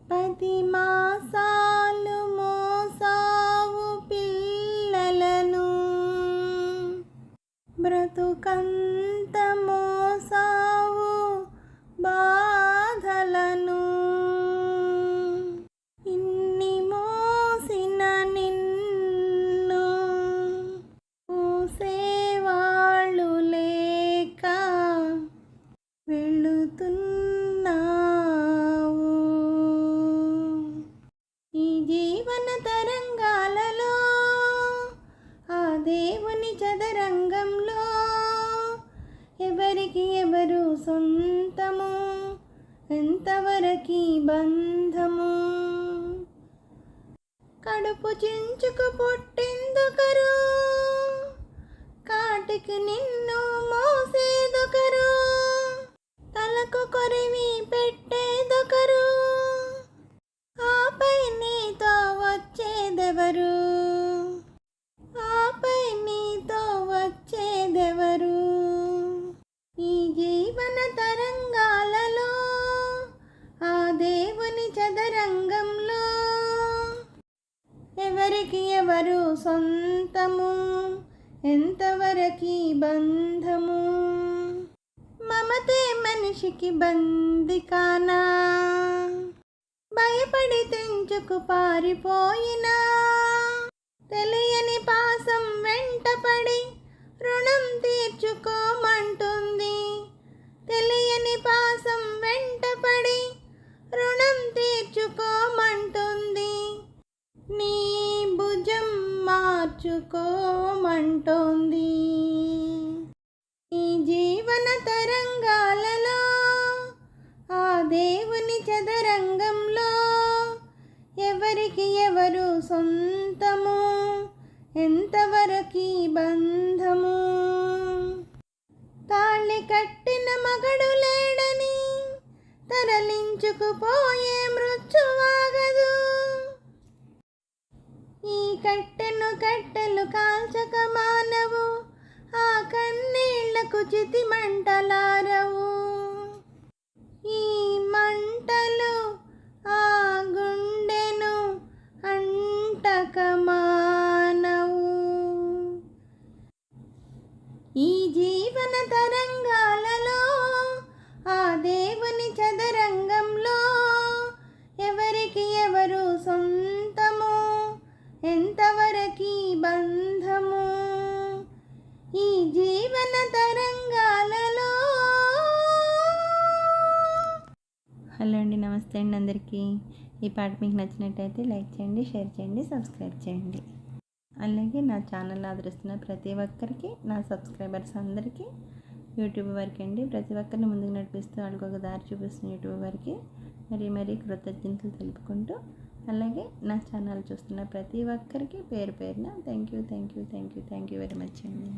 పది మాసాలు మోసావు పిల్లలను, బ్రతుకంత మోసావు బాధలను. ఇన్ని మోసిన నిన్ను పూసేవాళ్ళు లేక వెళుతున్నావు. ఈ జీవన తరంగాలలో ఆ దేవుని చదరంగంలో ఎవరికి ఎవరు సొంతము, ఎంతవరకి బంధము. కడుపు చించుకు పుట్టిందొకరు, కాటికి నిన్ను మోసేదొకరు, తలకు కొరివి పెట్టేదొకరు, ఆపై నీతో వచ్చేదెవరు, ఆపై నీతో వచ్చేదెవరు. ఈ జీవన తరంగాలలో ఆ దేవుని చదరంగంలో ఎవరికి ఎవరు సొంతము, ఎంతవరకి బంధము. మమతే మనిషికి బందికానా, భయపడి తెంచుకు పారిపోయినా, తెలియని పాసం వెంటపడి రుణం తీర్చుకోమంటుంది, తెలియని పాసం వెంటపడి రుణం తీర్చుకోమంటుంది, నీ భుజం మార్చుకోమంటోంది. ఈ జీవన తరంగాలలో ఆ దేవుని చదరంగంలో ఎవరికి ఎవరు సొంతము, ఎంతవరకి బంధము. తాళి కట్టిన మగడు లేడని తరలించుకుపోయే మృత్యువాగదు, ఈ కట్టెలు కాల్చక మానవు, ఆ కన్నీళ్లకు చితి మంటలారవు. ఈ మంటలు ఆ గుండెను అంటక మానవు. ఈ జీవన తరంగాలలో ఆ దేవుని చదరంగంలో ఎవరికి ఎవరు సొంతము, ఎంతవరకి బంధము. ఈ జీవన తరంగాలలో. హలో అండి, నమస్తే అండి అందరికీ. ఈ పాట మీకు నచ్చినట్టయితే లైక్ చేయండి, షేర్ చేయండి, సబ్స్క్రైబ్ చేయండి. అలాగే నా ఛానల్ ఆదరిస్తున్న ప్రతి ఒక్కరికి, నా సబ్స్క్రైబర్స్ అందరికీ, యూట్యూబ్ వారికి అండి, ప్రతి ఒక్కరిని ముందుకు నడిపిస్తూ వాళ్ళకి ఒక దారి చూపిస్తున్న యూట్యూబ్ వారికి మరీ కృతజ్ఞతలు తెలుపుకుంటూ, అలాగే నా ఛానల్ చూస్తున్న ప్రతి ఒక్కరికి పేరు పేరున థ్యాంక్ యూ వెరీ మచ్ అండి.